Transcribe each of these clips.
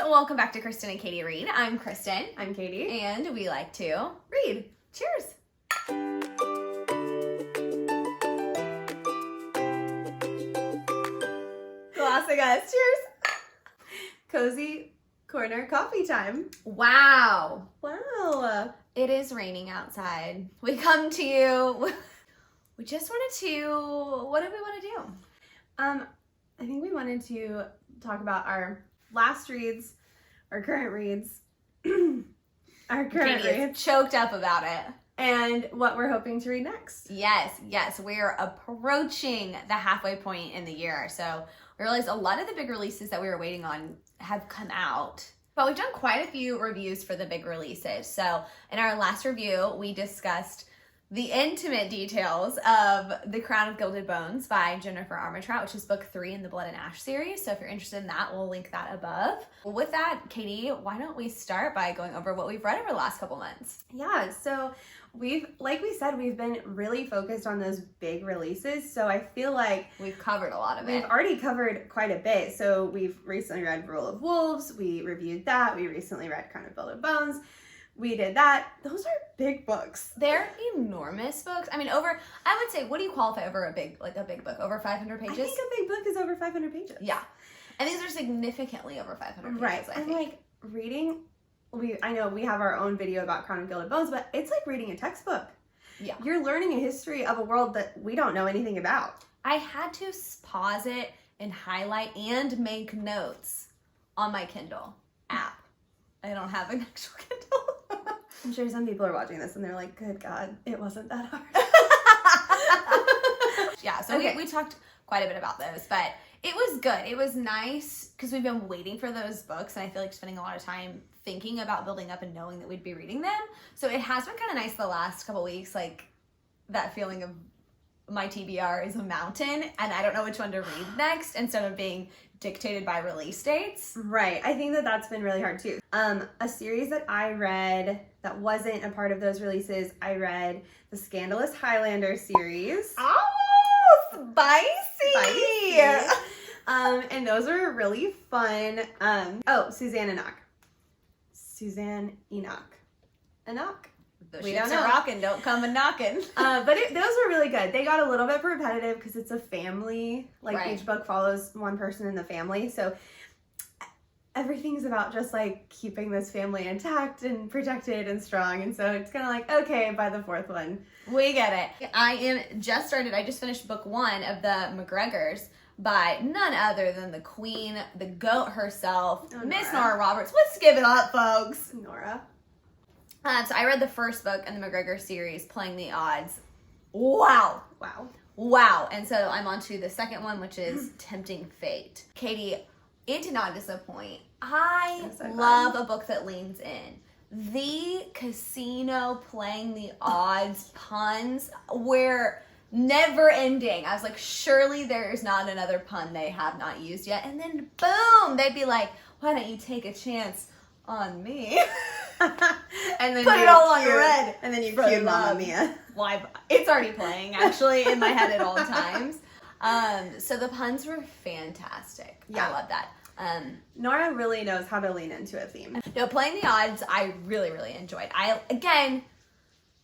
welcome back to Kristen and Katie Read. I'm Kristen. I'm Katie. And we like to read. Cheers. Classic us. Cheers. Cozy corner coffee time. Wow. Wow. It is raining outside. We come to you. We just wanted to, what did we want to do? I think we wanted to talk about our last reads, our current reads, Katie is choked up about it. And what we're hoping to read next. Yes. We're approaching the halfway point in the year. So we realized a lot of the big releases that we were waiting on have come out. But we've done quite a few reviews for the big releases. So in our last review, we discussed the intimate details of The Crown of Gilded Bones by Jennifer Armentrout, which is book 3 in the Blood and Ash series. So if you're interested in that, we'll link that above. With that, Katie, why don't we start by going over what we've read over the last couple months? Yeah, so like we said, we've been really focused on those big releases. So I feel like we've covered a lot of it. We've already covered quite a bit. So we've recently read Rule of Wolves. We reviewed that. We recently read Crown of Gilded Bones. We did that. Those are big books. They're enormous books. I mean, I would say, what do you qualify over a big book? Over 500 pages? I think a big book is over 500 pages. Yeah. And these are significantly over 500 pages, right. I think. Like reading, I know we have our own video about Crown of Gilded Bones, but it's like reading a textbook. Yeah. You're learning a history of a world that we don't know anything about. I had to pause it and highlight and make notes on my Kindle app. I don't have an actual Kindle. I'm sure some people are watching this and they're like, good God, it wasn't that hard. Yeah, so okay. we talked quite a bit about those, but it was good. It was nice because we've been waiting for those books, and I feel like spending a lot of time thinking about building up and knowing that we'd be reading them. So it has been kind of nice the last couple weeks, like that feeling of my TBR is a mountain and I don't know which one to read next instead of being dictated by release dates. Right. I think that that's been really hard too. A series that I read that wasn't a part of those releases, I read the Scandalous Highlander series. Oh, spicy! And those were really fun. Suzanne Enoch. We don't know. Rockin', don't come a knockin'. But those were really good. They got a little bit repetitive because it's a family. Like right. Each book follows one person in the family. So everything's about just like keeping this family intact and protected and strong. And so it's kind of like, okay, by the fourth one. We get it. I just finished book 1 of the McGregors by none other than the queen, the goat herself, Miss Nora Roberts. Let's give it up, folks. Nora. So I read the first book in the McGregor series, Playing the Odds. Wow. And so I'm on to the second one, which is Tempting Fate. Katie, it did not disappoint. I love a book that leans in. The casino playing the odds puns were never ending. I was like, surely there is not another pun they have not used yet. And then boom, they'd be like, why don't you take a chance on me? And then put it all on red. And then you cued Mamma Mia. Live. It's already playing, actually, in my head at all times. So the puns were fantastic. Yeah. I love that. Nora really knows how to lean into a theme. No, Playing the Odds, I really, really enjoyed.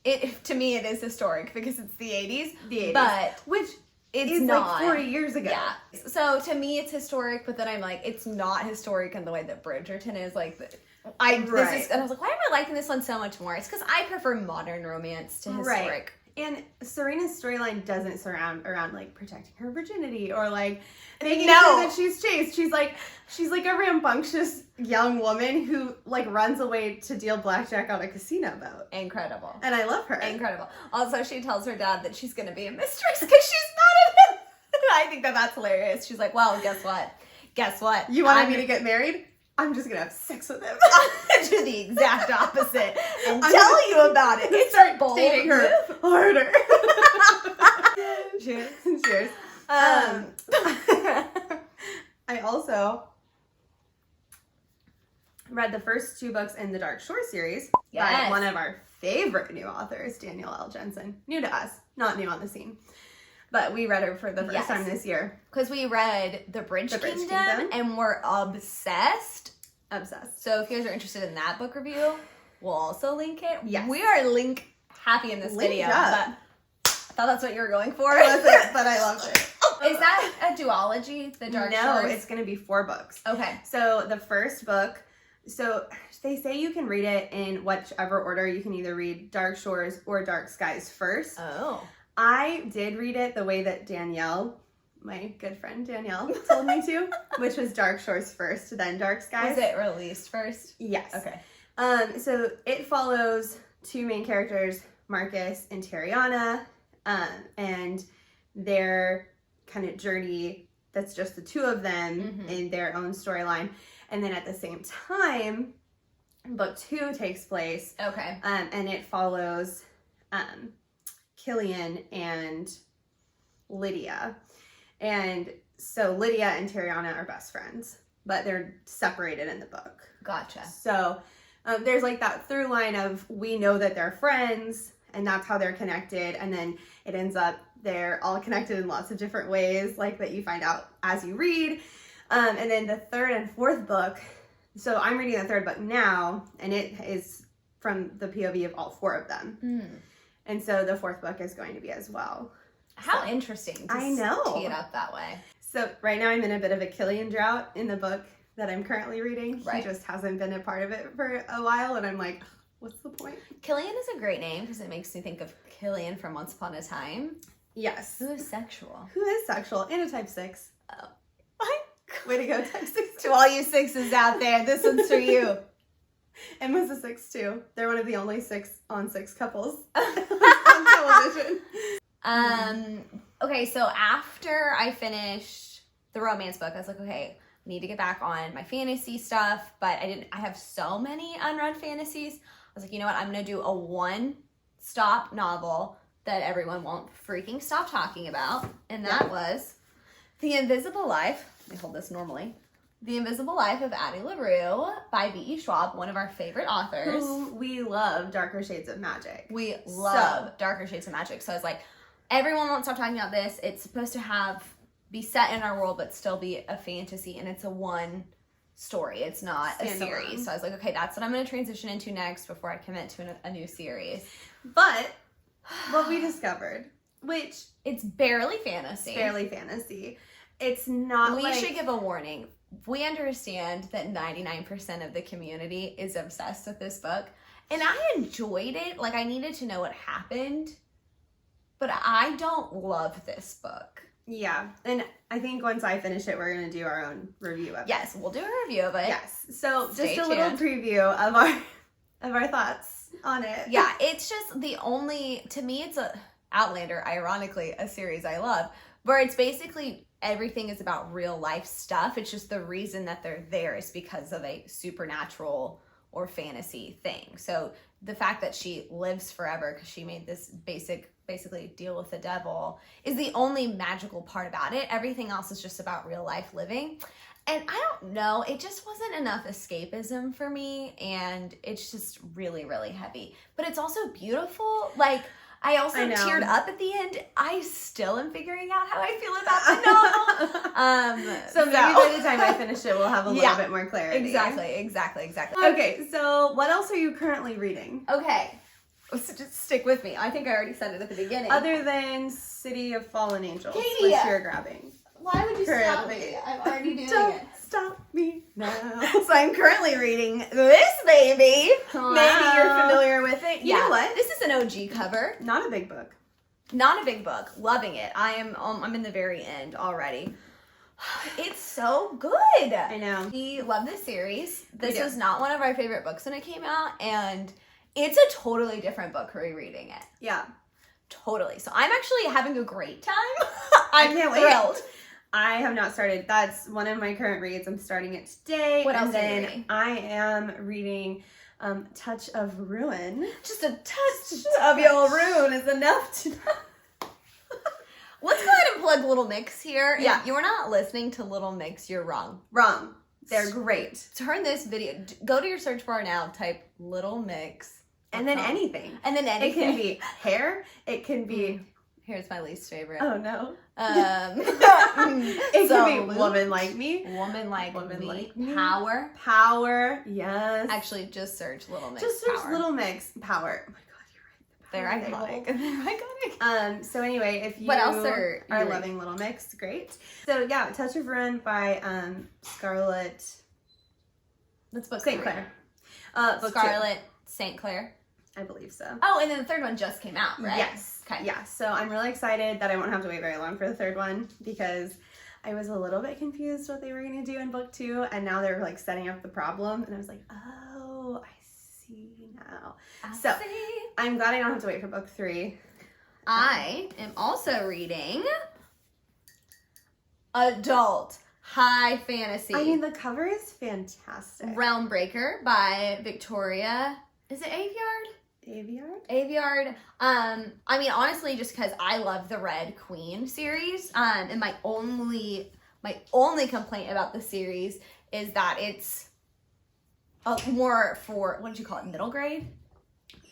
To me, it is historic because it's the 80s. The 80s. But which it's not. Like 40 years ago. Yeah. So to me, it's historic, but then I'm like, it's not historic in the way that Bridgerton is. Like, and I was like, why am I liking this one so much more? It's because I prefer modern romance to historic. Right. And Serena's storyline doesn't surround around like protecting her virginity or like making sure that she's chaste. She's like a rambunctious young woman who like runs away to deal blackjack on a casino boat. Incredible. And I love her. Incredible. Also, she tells her dad that she's going to be a mistress because she's mad at him. I think that's hilarious. She's like, well, guess what? You wanted me to get married? I'm just going to have sex with him. Do the exact opposite and tell you about it. It's start dating her harder. Cheers. Cheers. I also read the first 2 books in the Dark Shore series by one of our favorite new authors, Danielle L Jensen. New to us, not new on the scene. But we read her for the first time this year. Because we read The Bridge Kingdom and we're obsessed. Obsessed. So if you guys are interested in that book review, we'll also link it. Yes. We are link happy in this video, but I thought that's what you were going for. It wasn't, but I loved it. Is that a duology, The Dark Shores? No, it's going to be 4 books. Okay. So the first book, so they say you can read it in whichever order. You can either read Dark Shores or Dark Skies first. Oh. I did read it the way that Danielle, my good friend Danielle, told me to, which was Dark Shores first, then Dark Skies. Was it released first? Yes. Okay. So it follows 2 main characters, Marcus and Terriana, and their kind of journey. That's just the 2 of them in their own storyline. And then at the same time, book 2 takes place. Okay. And it follows Killian and Lydia. And so Lydia and Terriana are best friends, but they're separated in the book. Gotcha. So there's like that through line of we know that they're friends and that's how they're connected. And then it ends up they're all connected in lots of different ways, like that you find out as you read. And then the 3rd and 4th book. So I'm reading the 3rd book now, and it is from the POV of all 4 of them. And so the 4th book is going to be as well. How interesting to I know. tee it up that way. So right now I'm in a bit of a Killian drought in the book that I'm currently reading. Right. He just hasn't been a part of it for a while, and I'm like, what's the point? Killian is a great name because it makes me think of Killian from Once Upon a Time. Yes. Who is sexual? Who is sexual and a type 6. Oh. Way to go, type 6. To all you 6s out there, this one's for you. Emma's a 6 too. They're one of the only 6-on-6 couples on television. Okay, so after I finished the romance book, I was like, okay, I need to get back on my fantasy stuff, but I have so many unread fantasies. I was like, you know what? I'm going to do a one-stop novel that everyone won't freaking stop talking about, and that was The Invisible Life. Let me hold this normally. The Invisible Life of Addie LaRue by VE Schwab, one of our favorite authors. Who we love Darker Shades of Magic. We love Darker Shades of Magic. So I was like, everyone won't stop talking about this. It's supposed to be set in our world, but still be a fantasy, and it's a one story. It's not a series. So I was like, okay, that's what I'm going to transition into next before I commit to a new series. But what we discovered, which it's barely fantasy. It's not We should give a warning. We understand that 99% of the community is obsessed with this book. And I enjoyed it. Like, I needed to know what happened. But I don't love this book. Yeah. And I think once I finish it, we're going to do our own review of it. Yes, we'll do a review of it. Yes. So Stay just a little tuned. preview of our thoughts on it. Yeah, it's just to me, it's a Outlander, ironically, a series I love, where it's basically everything is about real life stuff. It's just the reason that they're there is because of a supernatural or fantasy thing. So the fact that she lives forever because she made this basically deal with the devil is the only magical part about it. Everything else is just about real life living. And I don't know, it just wasn't enough escapism for me, and it's just really, really heavy. But it's also beautiful. Like, I also teared up at the end. I still am figuring out how I feel about the novel. So maybe by the time I finish it, we'll have a little bit more clarity. Exactly. Okay, so what else are you currently reading? Okay, so just stick with me. I think I already said it at the beginning. Other than City of Fallen Angels, Katie, which you're grabbing. Why would you stop me? I'm already doing Don't stop me now. So I'm currently reading this baby. Wow. Maybe you're familiar with it. You know what? This is an OG cover. Not a big book. Not a big book. Loving it. I'm in the very end already. It's so good. I know. We love this series. This do. was not one of our favorite books when it came out, and it's a totally different book rereading it. Yeah. Totally. So I'm actually having a great time. I can't thrilled. wait. I have not started. That's one of my current reads. I'm starting it today. What else and are you then reading? I am reading Touch of Ruin. Just a touch of your rune is enough to Let's go ahead and plug Little Mix here. Yeah. If you're not listening to Little Mix, you're wrong. Wrong. They're great. Turn this video, go to your search bar now, type Little Mix. And then anything. And then anything. It can be hair. It can be Here's my least favorite. Oh no. It could be Woman Like Me. Woman Like Woman Me. Like Me. Power. Power. Yes. Actually, just search Little Mix. Just search Power. Little Mix Power. Oh my God, They're iconic. you're right. They're iconic. So anyway, if you What else are loving Little Mix, great. So yeah, Touch of Ruin by Scarlett. That's book St. 3. Clair. Book Scarlett St. Clair. 2. I believe so. Oh, and then the third one just came out, right? Yes. Okay. Yeah. So I'm really excited that I won't have to wait very long for the third one because I was a little bit confused what they were going to do in book 2, and now they're like setting up the problem, and I was like, oh, I see now. So I'm glad I don't have to wait for book 3. I am also reading adult high fantasy. I mean, the cover is fantastic. Realm Breaker by Victoria. Is it Aveyard? I mean, honestly, just because I love the Red Queen series, and my only complaint about the series is that it's more for, what did you call it, middle grade?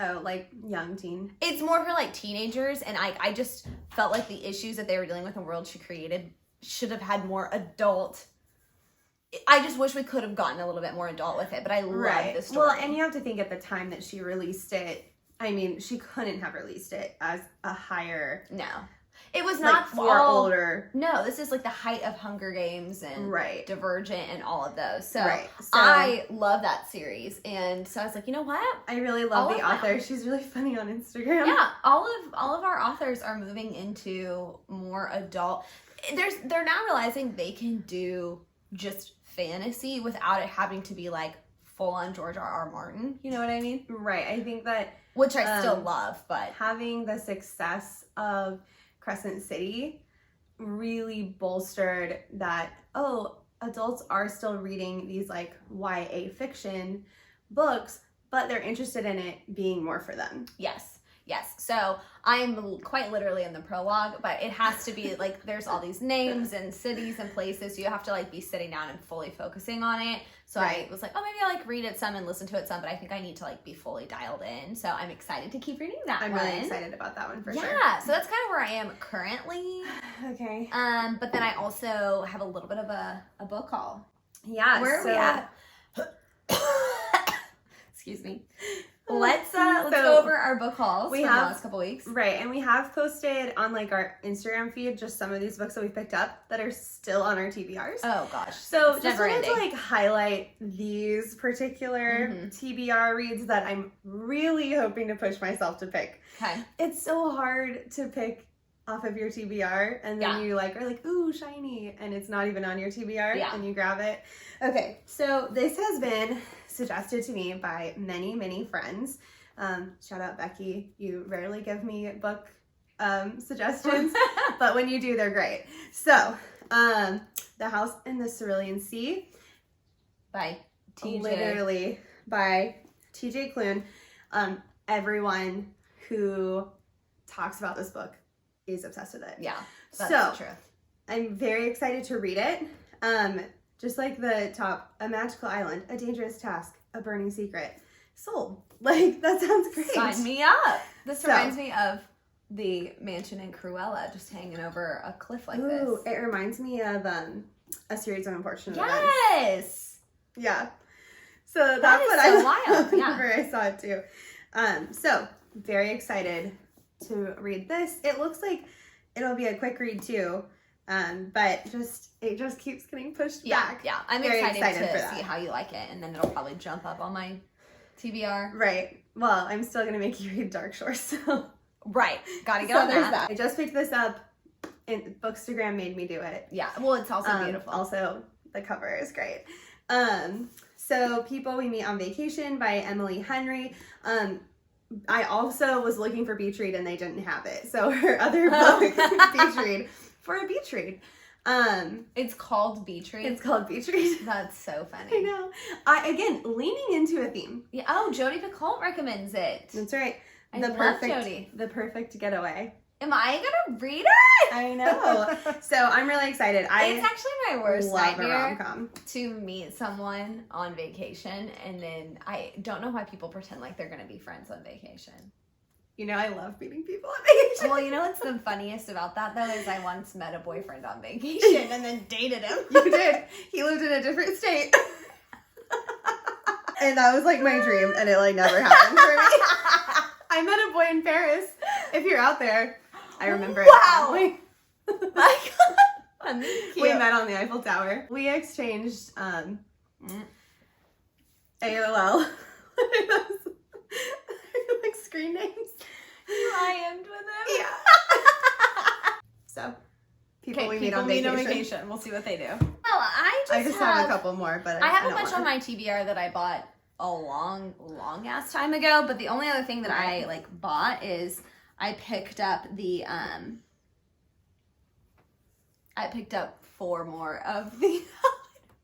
Oh, like young teen. It's more for like teenagers, and I just felt like the issues that they were dealing with in the world she created should have had more adult. I just wish we could have gotten a little bit more adult with it, but I love this story. Well, and you have to think at the time that she released it, I mean, she couldn't have released it as a higher... No. It was not for older. No, this is like the height of Hunger Games and Divergent and all of those. So, I love that series. And so I was like, you know what? I really love the author. She's really funny on Instagram. Yeah, all of our authors are moving into more adult. They're now realizing they can do just fantasy without it having to be like full on George R.R. Martin. You know what I mean? Right. I think that, which I still love, but having the success of Crescent City really bolstered that, adults are still reading these like YA fiction books, but they're interested in it being more for them. Yes. So I'm quite literally in the prologue, but it has to be like there's all these names and cities and places, so you have to like be sitting down and fully focusing on it. So I was like, maybe I'll like read it some and listen to it some, but I think I need to like be fully dialed in. So I'm excited to keep reading that one. I'm really excited about that one for sure. Yeah, so that's kind of where I am currently. Okay. But then I also have a little bit of a book haul. Yeah. Where are we at? Excuse me. Let's go over our book hauls from the last couple weeks. Right, and we have posted on like our Instagram feed just some of these books that we picked up that are still on our TBRs. Oh gosh. So just wanted to like highlight these particular TBR reads that I'm really hoping to push myself to pick. Okay. It's so hard to pick off of your TBR, and then you like are like, ooh, shiny, and it's not even on your TBR, and you grab it. Okay, so this has been suggested to me by many, many friends. Shout out Becky. You rarely give me book suggestions, but when you do, they're great. So, The House in the Cerulean Sea by TJ. Literally by TJ Klune. Everyone who talks about this book is obsessed with it. Yeah, that's true. I'm very excited to read it. Just like the top, a magical island, a dangerous task, a burning secret. Sold. Like, that sounds great. Sign me up. This reminds me of the mansion in Cruella, just hanging over a cliff like this. Ooh, it reminds me of A Series of Unfortunate Events. Yes! Yeah. So that's what I wild. Yeah. whenever I saw it too. So very excited to read this. It looks like it'll be a quick read too. But it just keeps getting pushed back. Yeah, I'm excited to see how you like it, and then it'll probably jump up on my TBR. Right. Well, I'm still gonna make you read Dark Shore, so right. Gotta get on that. I just picked this up, and Bookstagram made me do it. Yeah. Well, it's also beautiful. Also, the cover is great. So People We Meet on Vacation by Emily Henry. I also was looking for beach read and they didn't have it. So her other book, beach read, for a beach read. It's called Beach Read? It's called Beach Read. That's so funny. I know. Again, leaning into a theme. Yeah. Oh, Jody Picoult recommends it. That's right. I love Jody. The perfect getaway. Am I gonna read it? I know. So I'm really excited. It's actually my worst nightmare rom-com. to meet someone on vacation, and then I don't know why people pretend like they're gonna be friends on vacation. You know I love meeting people on vacation. Well, you know what's the funniest about that, though, is I once met a boyfriend on vacation and then dated him. You did. He lived in a different state. And that was like my dream, and it like never happened for me. I met a boy in Paris. If you're out there, I remember wow. it. My God. We met on the Eiffel Tower. We exchanged AOL. Like screen names. You IM'd with him? Yeah. So, people we meet on vacation. We'll see what they do. Well, I just have a couple more, but I have a bunch on my TBR that I bought a long ass time ago. But the only other thing that I like bought is I picked up 4 more of the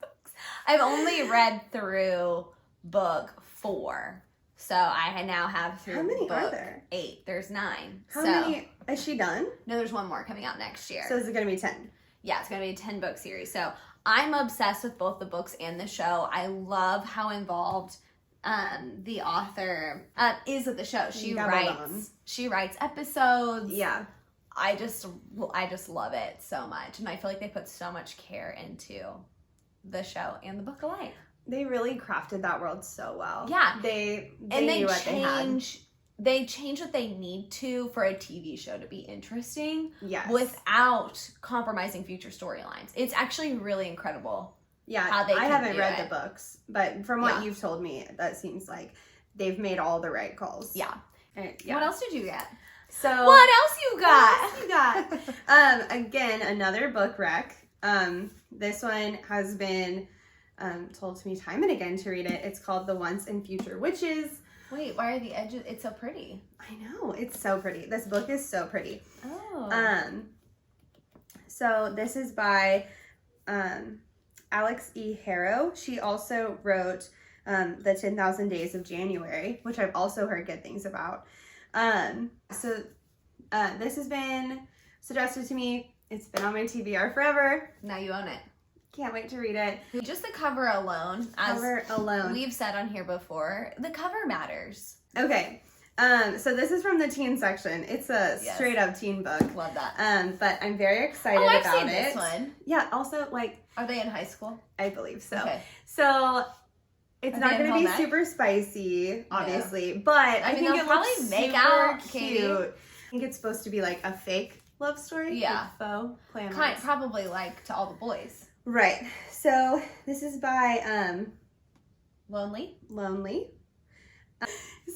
books. I've only read through book 4. So I now have through How many book are there? 8. There's 9. How many? Is she done? No, there's one more coming out next year. So is it going to be 10? Yeah, it's going to be a 10-book series. So I'm obsessed with both the books and the show. I love how involved the author is with the show. She writes episodes. Yeah. I just love it so much. And I feel like they put so much care into the show and the book alike. They really crafted that world so well. Yeah. They knew what they had. They change what they need to for a TV show to be interesting. Yes. Without compromising future storylines. It's actually really incredible. Yeah, how they I haven't read it. the books, but from what you've told me, that seems like they've made all the right calls. Yeah. And, What else did you get? So What else you got? Again, another book rec. This one has been told to me time and again to read it. It's called The Once and Future Witches. Wait, why are the edges? It's so pretty. I know, it's so pretty. This book is so pretty. Oh. So this is by Alex E. Harrow. She also wrote The 10,000 Days of January, which I've also heard good things about. So this has been suggested to me. It's been on my TBR forever. Now you own it. Can't wait to read it. Just the cover alone. We've said on here before, the cover matters. Okay. So this is from the teen section. It's a straight up teen book. Love that. But I'm very excited I've about seen it. This one. Yeah. Also, like, are they in high school? I believe so. Okay. So it's Are not they in going to be home ec? super spicy, obviously, but I think they'll it probably looks make super out, cute. Katie. I think it's supposed to be like a fake love story. Yeah. Like faux play on Kind words. probably like To All the Boys. Right. So this is by Lonely.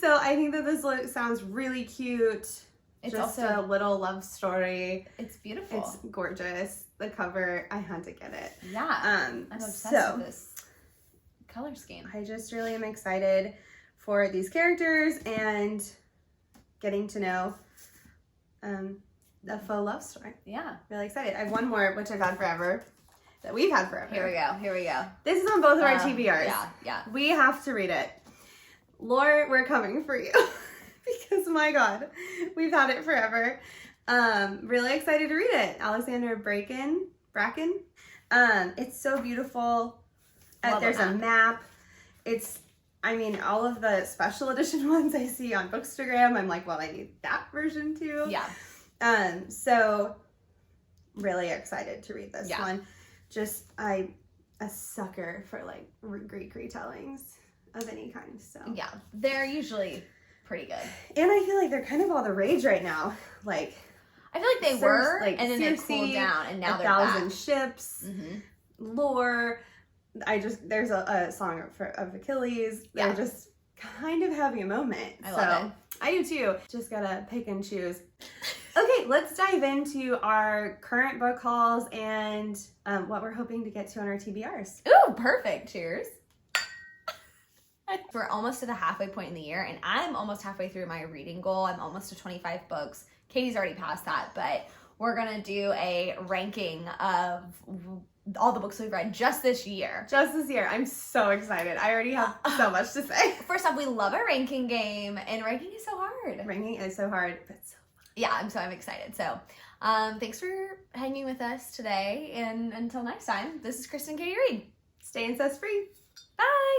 So I think that this sounds really cute. It's just also a little love story. It's beautiful. It's gorgeous. The cover, I had to get it. Yeah. I'm obsessed with this color scheme. I just really am excited for these characters and getting to know a faux love story. Yeah. Really excited. I have one more, which I've had forever, that we've had forever. Here we go. This is on both of our TBRs. Yeah. We have to read it. Lore, we're coming for you. Because, my God, we've had it forever. Really excited to read it. Alexandra Bracken. It's so beautiful. There's a map. All of the special edition ones I see on Bookstagram, I'm like, well, I need that version too. Yeah. So really excited to read this one. I'm a sucker for like Greek retellings of any kind. So yeah, they're usually pretty good. And I feel like they're kind of all the rage right now. Like I feel like they were, like and then they cooled down, and now they're back. 1,000 Ships, Lore. There's a song of Achilles. They're just kind of having a moment. I love it. I do too. Just gotta pick and choose. Okay, let's dive into our current book hauls and what we're hoping to get to on our TBRs. Ooh, perfect. Cheers. We're almost to the halfway point in the year, and I'm almost halfway through my reading goal. I'm almost to 25 books. Katie's already passed that, but we're going to do a ranking of all the books we've read just this year. I'm so excited. I already have so much to say. First off, we love a ranking game, and ranking is so hard. Ranking is so hard, but so fun. Yeah, I'm excited. So, thanks for hanging with us today, and until next time, this is Kristen Katie Reed. Stay incest free. Bye!